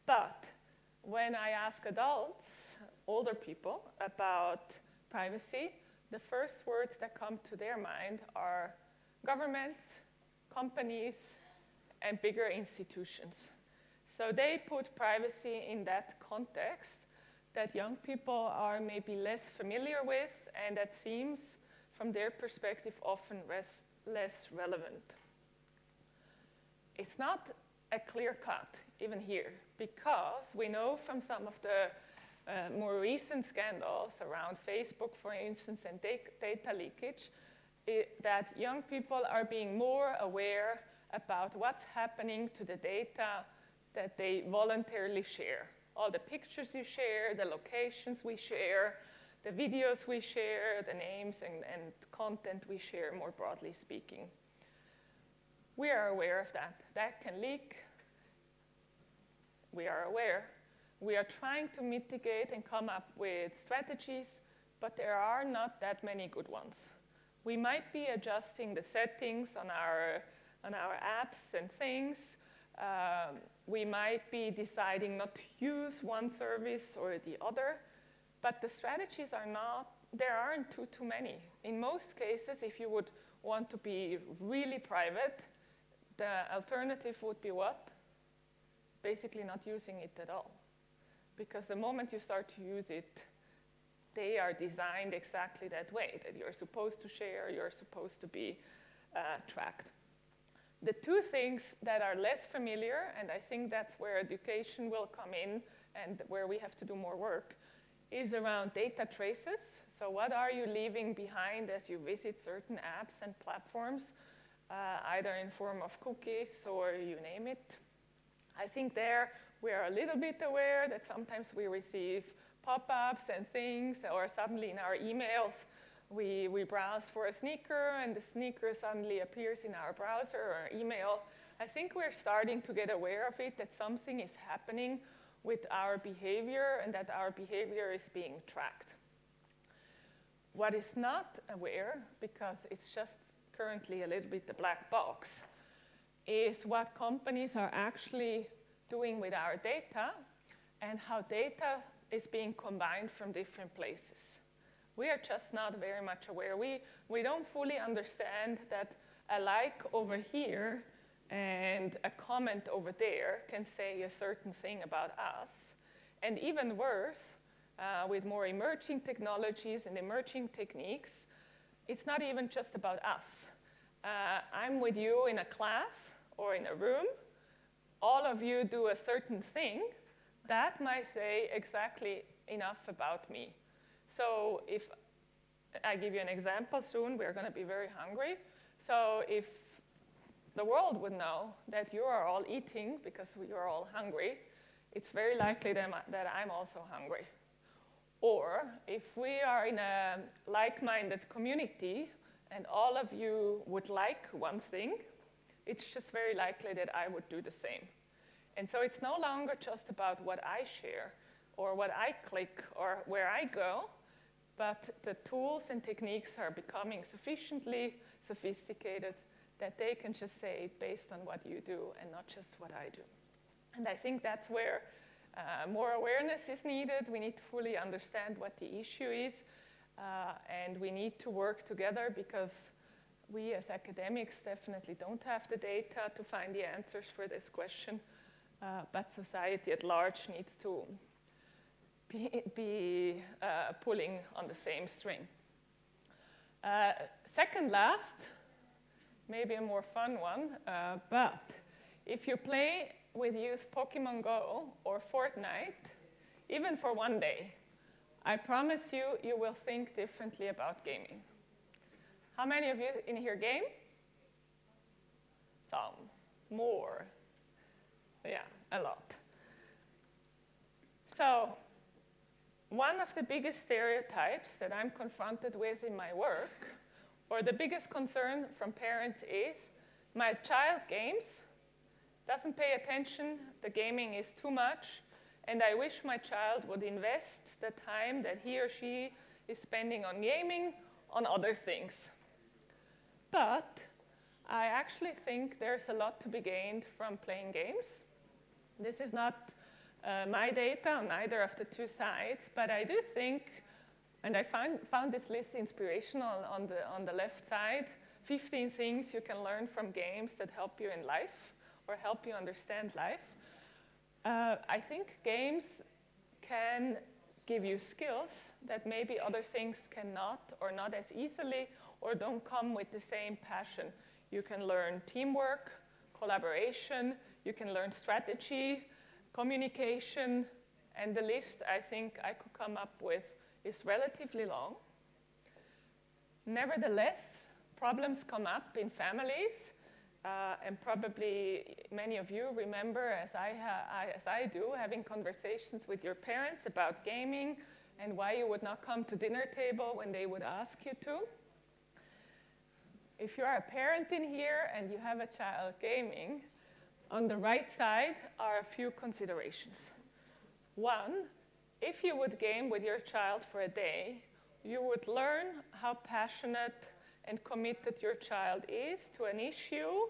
[SPEAKER 2] But when I ask adults, older people, about privacy, the first words that come to their mind are governments, companies, and bigger institutions. So they put privacy in that context that young people are maybe less familiar with, and that seems, from their perspective, often less relevant. It's not a clear cut, even here, because we know from some of the more recent scandals around Facebook, for instance, and data leakage, that young people are being more aware about what's happening to the data that they voluntarily share. All the pictures you share, the locations we share, the videos we share, the names and content we share, more broadly speaking. We are aware of that. That can leak. We are aware. We are trying to mitigate and come up with strategies, but there are not that many good ones. We might be adjusting the settings on our apps and things. We might be deciding not to use one service or the other, but the strategies there aren't too many. In most cases, if you would want to be really private, the alternative would be what? Basically not using it at all. Because the moment you start to use it, they are designed exactly that way, that you're supposed to share, you're supposed to be tracked. The two things that are less familiar, and I think that's where education will come in and where we have to do more work, is around data traces. So what are you leaving behind as you visit certain apps and platforms, either in form of cookies or you name it. I think there we are a little bit aware that sometimes we receive pop-ups and things, or suddenly in our emails, we browse for a sneaker, and the sneaker suddenly appears in our browser or email. I think we're starting to get aware of it, that something is happening with our behavior and that our behavior is being tracked. What is not aware, because it's just currently a little bit the black box, is what companies are actually doing with our data and how data is being combined from different places. We are just not very much aware. We don't fully understand that a like over here and a comment over there can say a certain thing about us. And even worse, with more emerging technologies and emerging techniques, it's not even just about us. I'm with you in a class or in a room. All of you do a certain thing. That might say exactly enough about me. So if I give you an example soon, we're going to be very hungry. So if the world would know that you are all eating because you're all hungry, it's very likely that I'm also hungry. Or if we are in a like-minded community and all of you would like one thing, it's just very likely that I would do the same. And so it's no longer just about what I share or what I click or where I go, but the tools and techniques are becoming sufficiently sophisticated that they can just say based on what you do and not just what I do. And I think that's where more awareness is needed. We need to fully understand what the issue is, and we need to work together, because we as academics definitely don't have the data to find the answers for this question, but society at large needs to be pulling on the same string. Second last, maybe a more fun one, but if you play with youth Pokemon Go or Fortnite, even for one day, I promise you, you will think differently about gaming. How many of you in here game? Some. More. Yeah, a lot. So, one of the biggest stereotypes that I'm confronted with in my work, or the biggest concern from parents is, my child games, doesn't pay attention, the gaming is too much, and I wish my child would invest the time that he or she is spending on gaming on other things. But I actually think there's a lot to be gained from playing games. This is not my data on either of the two sides, but I do think, and I found this list inspirational on the left side, 15 things you can learn from games that help you in life or help you understand life. I think games can give you skills that maybe other things cannot, or not as easily, or don't come with the same passion. You can learn teamwork, collaboration, you can learn strategy, communication, and the list I think I could come up with is relatively long. Nevertheless, problems come up in families, and probably many of you remember, as I do, having conversations with your parents about gaming and why you would not come to dinner table when they would ask you to. If you are a parent in here and you have a child gaming, on the right side are a few considerations. One, if you would game with your child for a day, you would learn how passionate and committed your child is to an issue,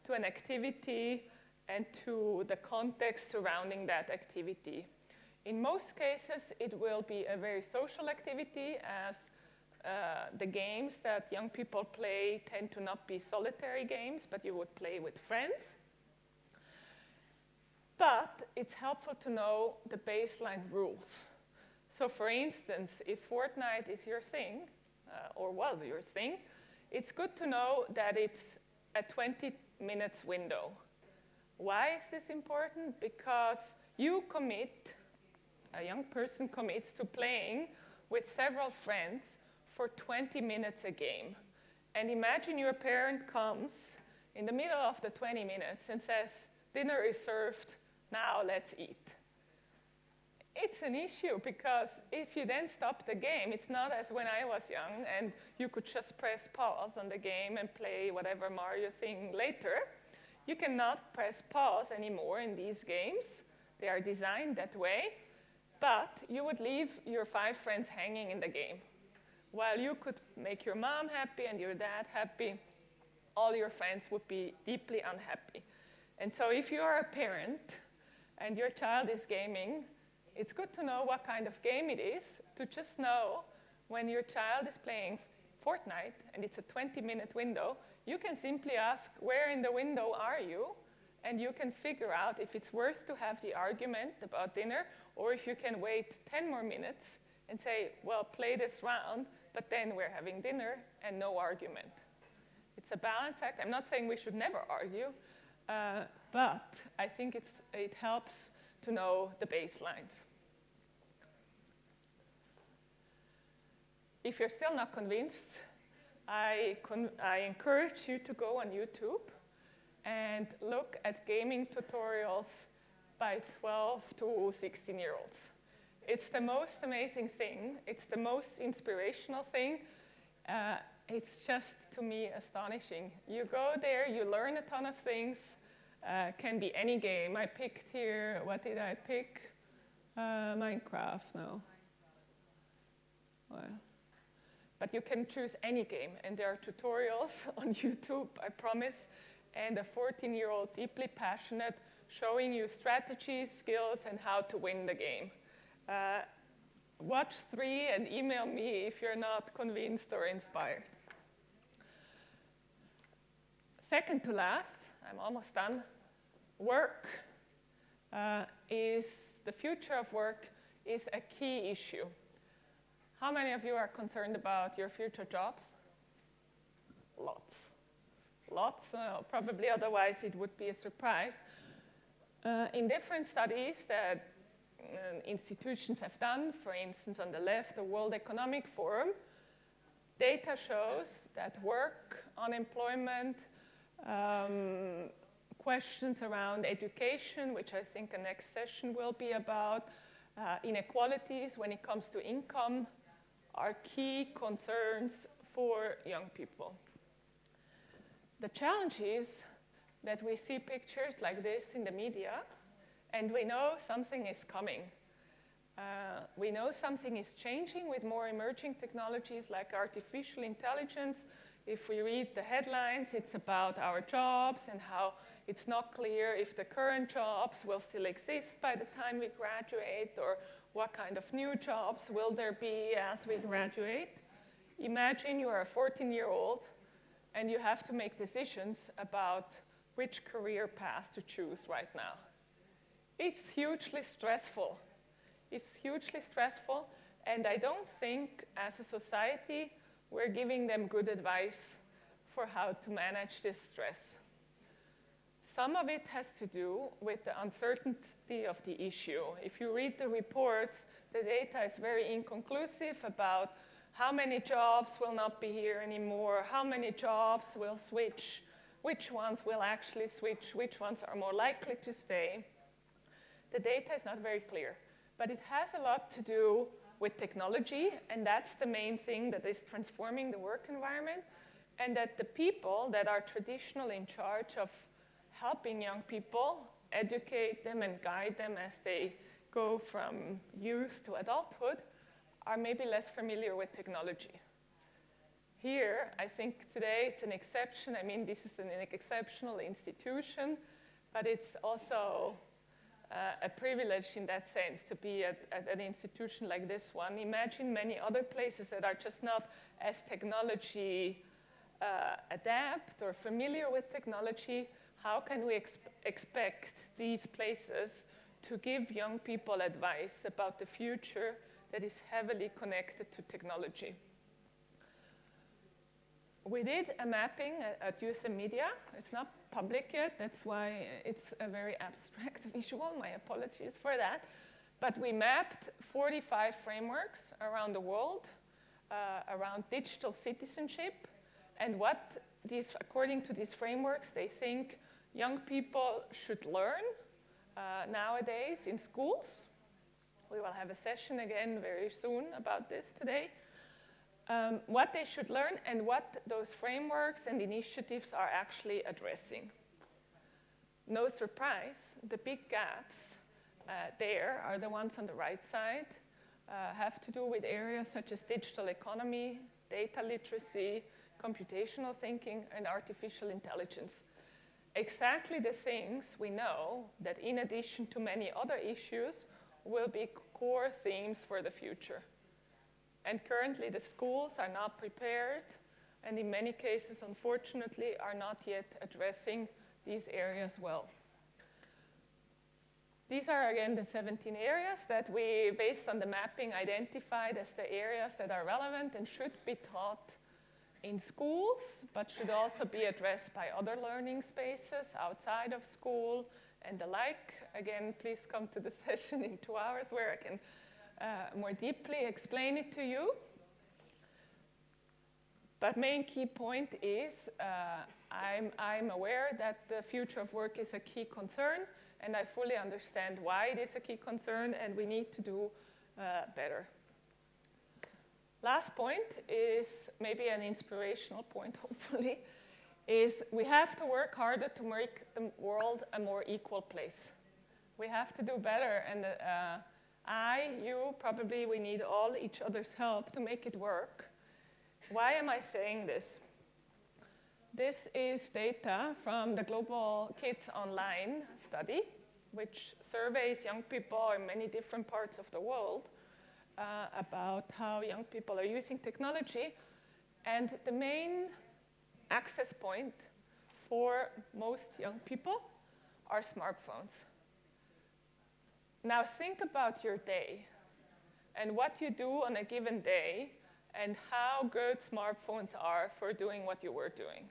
[SPEAKER 2] to an activity, and to the context surrounding that activity. In most cases, it will be a very social activity, as the games that young people play tend to not be solitary games, but you would play with friends. But it's helpful to know the baseline rules. So for instance, if Fortnite is your thing, or was your thing, it's good to know that it's a 20 minutes window. Why is this important? Because you commit, a young person commits to playing with several friends for 20 minutes a game. And imagine your parent comes in the middle of the 20 minutes and says, dinner is served, now let's eat. It's an issue because if you then stop the game, it's not as when I was young and you could just press pause on the game and play whatever Mario thing later. You cannot press pause anymore in these games. They are designed that way, but you would leave your 5 friends hanging in the game. While you could make your mom happy and your dad happy, all your friends would be deeply unhappy. And so if you are a parent and your child is gaming, it's good to know what kind of game it is, to just know when your child is playing Fortnite and it's a 20-minute window, you can simply ask, where in the window are you? And you can figure out if it's worth to have the argument about dinner, or if you can wait 10 more minutes and say, well, play this round, but then we're having dinner and no argument. It's a balance act. I'm not saying we should never argue, but I think it helps to know the baselines. If you're still not convinced, I encourage you to go on YouTube and look at gaming tutorials by 12 to 16-year-olds. It's the most amazing thing. It's the most inspirational thing. It's just, to me, astonishing. You go there, you learn a ton of things. Can be any game. I picked here, what did I pick? Minecraft, no. Well, but you can choose any game, and there are tutorials on YouTube, I promise, and a 14-year-old deeply passionate showing you strategies, skills, and how to win the game. Watch 3 and email me if you're not convinced or inspired. second to last, I'm almost done, work is the future of work is a key issue. How many of you are concerned about your future jobs? Lots. Lots, probably otherwise it would be a surprise. In different studies that institutions have done, for instance, on the left, the World Economic Forum, data shows that work, unemployment, questions around education, which I think the next session will be about, inequalities when it comes to income, are key concerns for young people. The challenge is that we see pictures like this in the media, and we know something is coming. We know something is changing with more emerging technologies like artificial intelligence. If we read the headlines, it's about our jobs and how it's not clear if the current jobs will still exist by the time we graduate, or what kind of new jobs will there be as we graduate. Imagine you are a 14-year-old and you have to make decisions about which career path to choose right now. It's hugely stressful. It's hugely stressful, and I don't think as a society we're giving them good advice for how to manage this stress. Some of it has to do with the uncertainty of the issue. If you read the reports, the data is very inconclusive about how many jobs will not be here anymore, how many jobs will switch, which ones will actually switch, which ones are more likely to stay. The data is not very clear, but it has a lot to do with technology, and that's the main thing that is transforming the work environment, and that the people that are traditionally in charge of helping young people, educate them and guide them as they go from youth to adulthood, are maybe less familiar with technology. Here, I think today it's an exception. I mean, this is an exceptional institution, but it's also a privilege in that sense to be at an institution like this one. Imagine many other places that are just not as technology adapt or familiar with technology. How can we expect these places to give young people advice about the future that is heavily connected to technology? We did a mapping at Youth and Media. It's not public yet. That's why it's a very abstract visual. My apologies for that. But we mapped 45 frameworks around the world around digital citizenship and what these, according to these frameworks, they think young people should learn nowadays in schools. We will have a session again very soon about this today. What they should learn and what those frameworks and initiatives are actually addressing. No surprise, the big gaps there are the ones on the right side, have to do with areas such as digital economy, data literacy, computational thinking, and artificial intelligence. Exactly the things we know that, in addition to many other issues, will be core themes for the future. And currently, the schools are not prepared, and in many cases, unfortunately, are not yet addressing these areas well. These are, again, the 17 areas that we, based on the mapping, identified as the areas that are relevant and should be taught in schools, but should also be addressed by other learning spaces outside of school and the like. Again, please come to the session in 2 hours where I can more deeply explain it to you. But main key point is I'm aware that the future of work is a key concern, and I fully understand why it is a key concern, and we need to do better. Last point is maybe an inspirational point, hopefully, is we have to work harder to make the world a more equal place. We have to do better, and you, probably we need all each other's help to make it work. Why am I saying this? This is data from the Global Kids Online study, which surveys young people in many different parts of the world about how young people are using technology. And the main access point for most young people are smartphones. Now think about your day and what you do on a given day and how good smartphones are for doing what you were doing.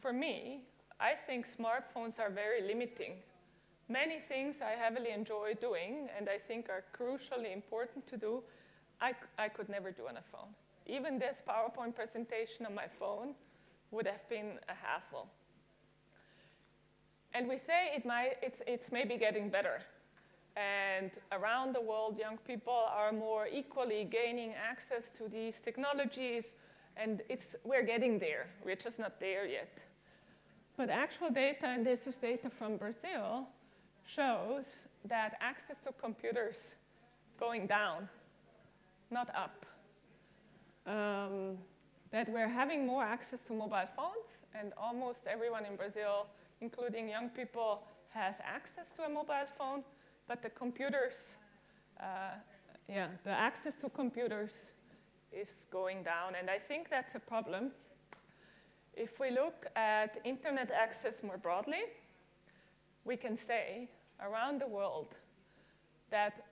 [SPEAKER 2] For me, I think smartphones are very limiting. Many things I heavily enjoy doing and I think are crucially important to do, I could never do on a phone. Even this PowerPoint presentation on my phone would have been a hassle. And we say it's maybe getting better. And around the world, young people are more equally gaining access to these technologies, and we're getting there. We're just not there yet. But actual data, and this is data from Brazil, shows that access to computers going down, not up. That we're having more access to mobile phones, and almost everyone in Brazil, including young people, has access to a mobile phone, but the computers, the access to computers is going down, and I think that's a problem. If we look at internet access more broadly, we can say around the world that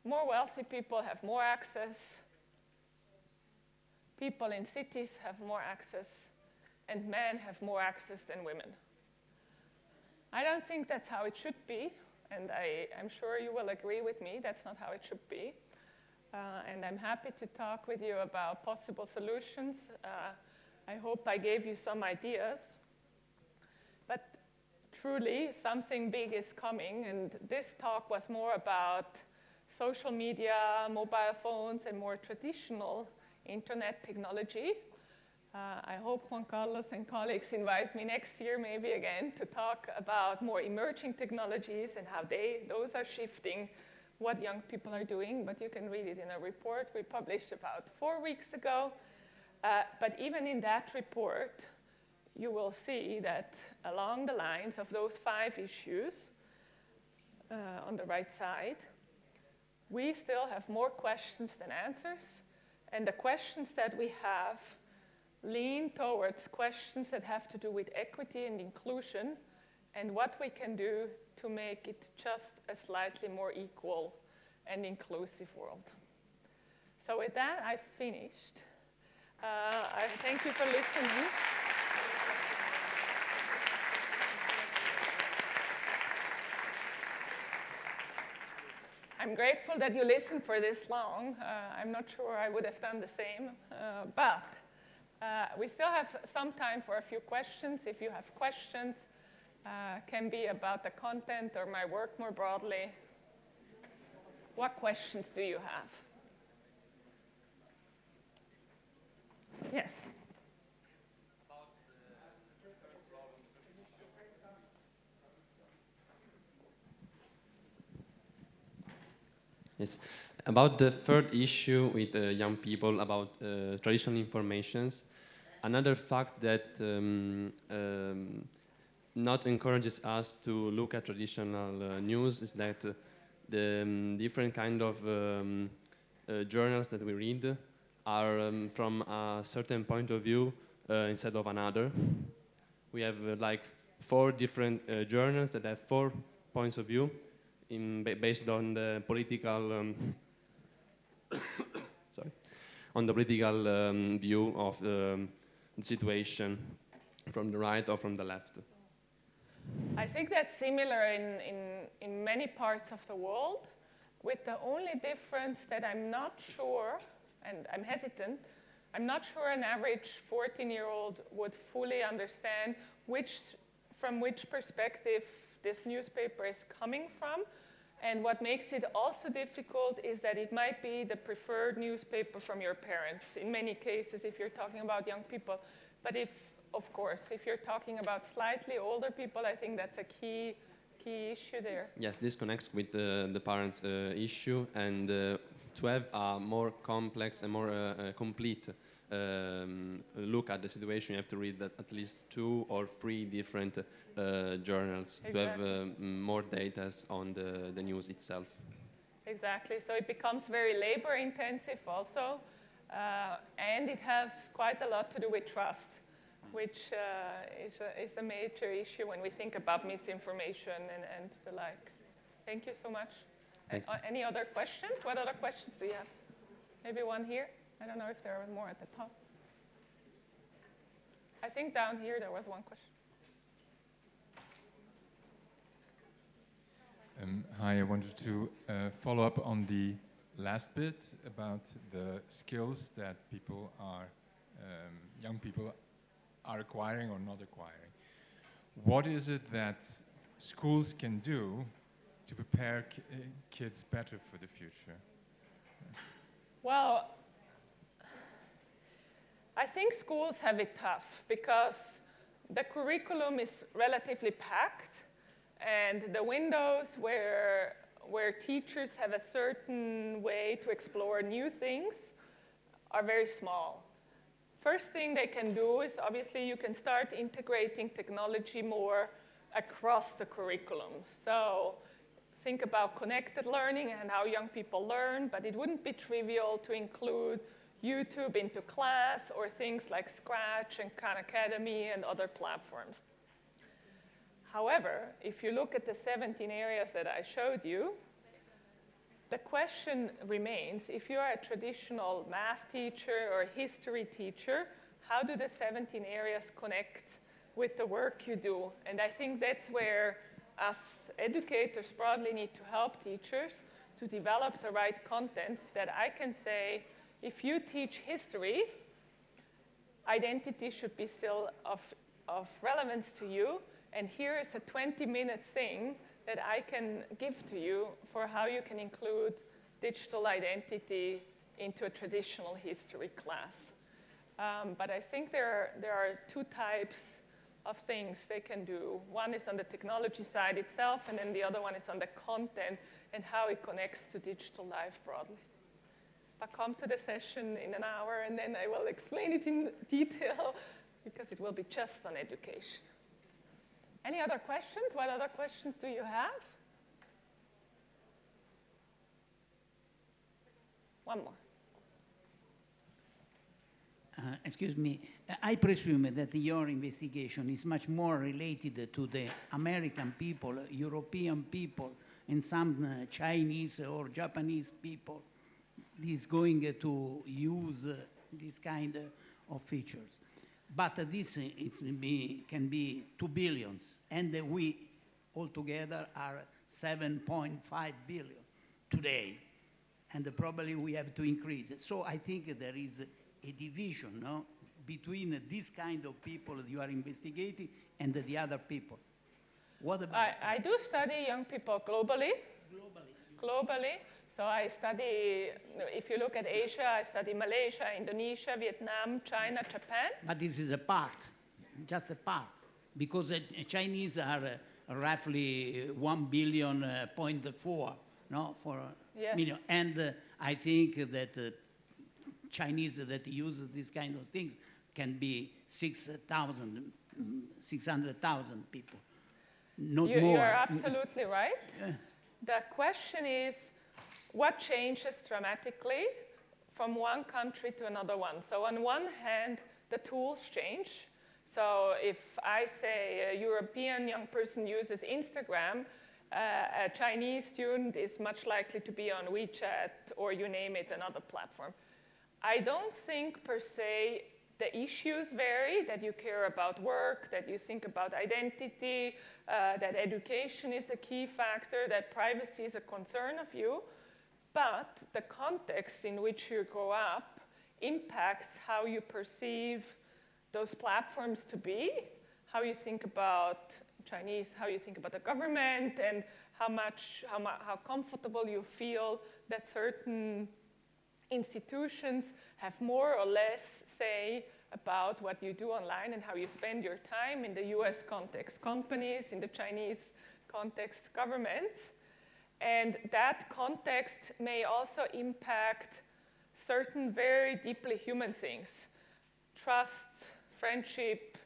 [SPEAKER 2] more wealthy people have more access, people in cities have more access, and men have more access than women. I don't think that's how it should be, and I'm sure you will agree with me, that's not how it should be. And I'm happy to talk with you about possible solutions. I hope I gave you some ideas. But truly, something big is coming, and this talk was more about social media, mobile phones, and more traditional internet technology. I hope Juan Carlos and colleagues invite me next year maybe again to talk about more emerging technologies and how those are shifting what young people are doing, but you can read it in a report we published about 4 weeks ago. But even in that report, you will see that along the lines of those 5 issues on the right side, we still have more questions than answers, and the questions that we have lean towards questions that have to do with equity and inclusion and what we can do to make it just a slightly more equal and inclusive world. So with that, I've finished. I thank you for listening. I'm grateful that you listened for this long. I'm not sure I would have done the same, but we still have some time for a few questions. If you have questions, can be about the content or my work more broadly. What questions do you have? Yes.
[SPEAKER 3] Yes, about the third issue with young people about traditional informations, another fact that not encourages us to look at traditional news is that the different kind of journals that we read are from a certain point of view instead of another. We have like 4 different journals that have 4 points of view based on the political on the political view of the situation from the right or from the left.
[SPEAKER 2] I think that's similar in many parts of the world, with the only difference that I'm not sure, and I'm hesitant, I'm not sure an average 14-year-old would fully understand from which perspective this newspaper is coming from. And what makes it also difficult is that it might be the preferred newspaper from your parents, in many cases, if you're talking about young people. But if you're talking about slightly older people, I think that's a key issue there.
[SPEAKER 3] Yes, this connects with the parents' issue, and to have a more complex and more complete look at the situation, you have to read at least 2 or 3 different journals. Exactly. To have more data on the news itself.
[SPEAKER 2] Exactly. So it becomes very labor-intensive also, and it has quite a lot to do with trust. which is a major issue when we think about misinformation and the like. Thank you so much. Any other questions? What other questions do you have? Maybe one here? I don't know if there are more at the top. I think down here there was one question.
[SPEAKER 4] Hi, I wanted to follow up on the last bit about the skills that people are, young people are acquiring or not acquiring. What is it that schools can do to prepare kids better for the future?
[SPEAKER 2] Well, I think schools have it tough because the curriculum is relatively packed, and the windows where teachers have a certain way to explore new things are very small. First thing they can do is, obviously, you can start integrating technology more across the curriculum. So think about connected learning and how young people learn, but it wouldn't be trivial to include YouTube into class or things like Scratch and Khan Academy and other platforms. However, if you look at the 17 areas that I showed you, the question remains, if you're a traditional math teacher or history teacher, how do the 17 areas connect with the work you do? And I think that's where us educators broadly need to help teachers to develop the right contents that I can say, if you teach history, identity should be still of relevance to you, and here is a 20-minute thing that I can give to you for how you can include digital identity into a traditional history class. But I think there are two types of things they can do. One is on the technology side itself, and then the other one is on the content and how it connects to digital life broadly. But come to the session in an hour, and then I will explain it in detail, because it will be just on education. Any other questions? What other questions do you have? One more.
[SPEAKER 5] Excuse me, I presume that your investigation is much more related to the American people, European people, and some Chinese or Japanese people is going to use this kind of features. But this can be 2 billion, and we altogether are 7.5 billion today, and probably we have to increase it. So I think there is a division, no, between this kind of people that you are investigating and the other people. What about
[SPEAKER 2] I do study young people globally. Globally. So I study, if you look at Asia, I study Malaysia, Indonesia, Vietnam, China, Japan.
[SPEAKER 5] But this is a part, just a part, because Chinese are roughly 1.4 billion, no, for
[SPEAKER 2] yes.
[SPEAKER 5] million. And I think that Chinese that use these kind of things can be 600,000 people, not more.
[SPEAKER 2] You are absolutely right. The question is, what changes dramatically from one country to another one? So on one hand, the tools change. So if I say a European young person uses Instagram, a Chinese student is much likely to be on WeChat or you name it, another platform. I don't think per se the issues vary, that you care about work, that you think about identity, that education is a key factor, that privacy is a concern of you. But the context in which you grow up impacts how you perceive those platforms to be, how you think about Chinese, how you think about the government, and how comfortable you feel that certain institutions have more or less say about what you do online and how you spend your time. In the US context, companies; in the Chinese context, governments. And that context may also impact certain very deeply human things. Trust, friendship,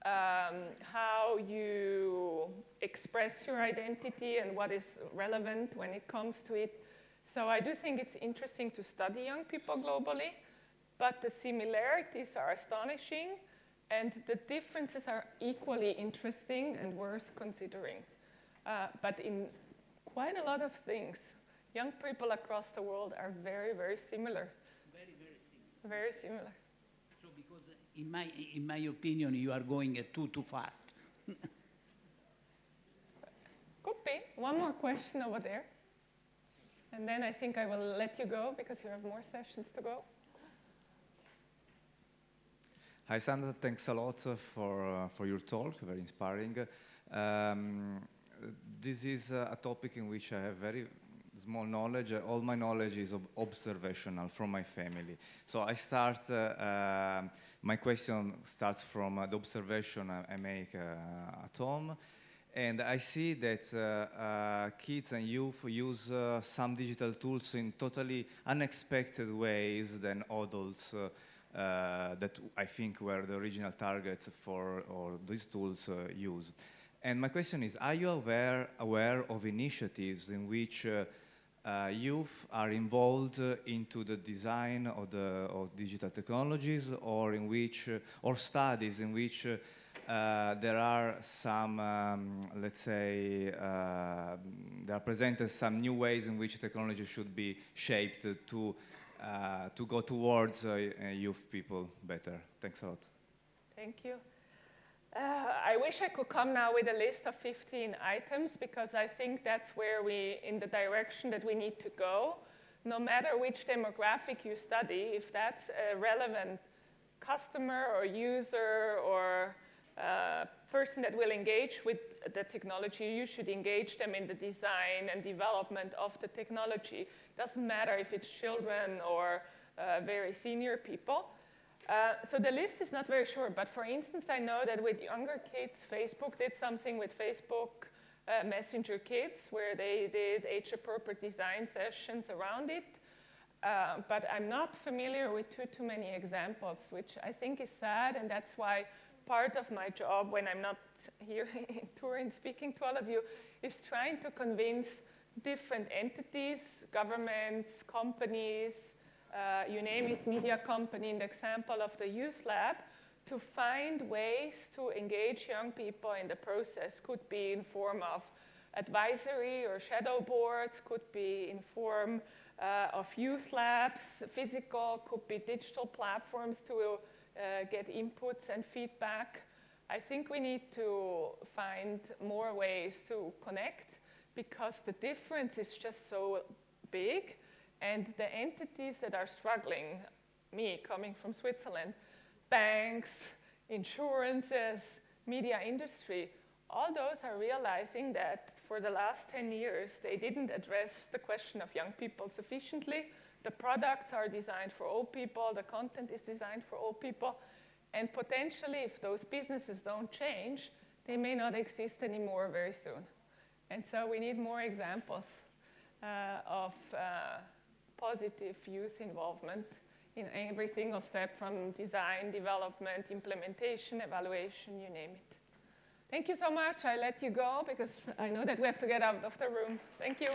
[SPEAKER 2] how you express your identity and what is relevant when it comes to it. So I do think it's interesting to study young people globally, but the similarities are astonishing, And the differences are equally interesting and worth considering. But in quite a lot of things, young people across the world are very, very similar.
[SPEAKER 5] Very, very similar.
[SPEAKER 2] Very similar.
[SPEAKER 5] So because in my opinion, you are going too fast.
[SPEAKER 2] Could be. One more question over there. And then I think I will let you go because you have more sessions to go.
[SPEAKER 6] Hi, Sandra. Thanks a lot for your talk. Very inspiring. This is a topic in which I have very small knowledge. All my knowledge is observational from my family. So I start, my question starts from the observation I make at home. And I see that kids and youth use some digital tools in totally unexpected ways than adults that I think were the original targets for or these tools use. And my question is, are you aware of initiatives in which youth are involved into the design of digital technologies, or in which, or studies in which there are some, let's say, there are presented some new ways in which technology should be shaped to go towards youth people better. Thanks a lot.
[SPEAKER 2] Thank you. I wish I could come now with a list of 15 items, because I think that's where in the direction that we need to go. No matter which demographic you study, if that's a relevant customer or user or person that will engage with the technology, you should engage them in the design and development of the technology. It doesn't matter if it's children or very senior people. So the list is not very short, but for instance, I know that with younger kids, Facebook did something with Facebook Messenger Kids, where they did age-appropriate design sessions around it. But I'm not familiar with too many examples, which I think is sad, and that's why part of my job, when I'm not here in Turin speaking to all of you, is trying to convince different entities, governments, companies, you name it, media company, in the example of the Youth Lab, to find ways to engage young people in the process. Could be in form of advisory or shadow boards, could be in form of youth labs, physical, could be digital platforms to get inputs and feedback. I think we need to find more ways to connect, because the difference is just so big. And the entities that are struggling, me coming from Switzerland, banks, insurances, media industry, all those are realizing that for the last 10 years, they didn't address the question of young people sufficiently. The products are designed for old people, the content is designed for old people, and potentially if those businesses don't change, they may not exist anymore very soon. And so we need more examples of positive youth involvement in every single step, from design, development, implementation, evaluation, you name it. Thank you so much. I let you go because I know that we have to get out of the room. Thank you.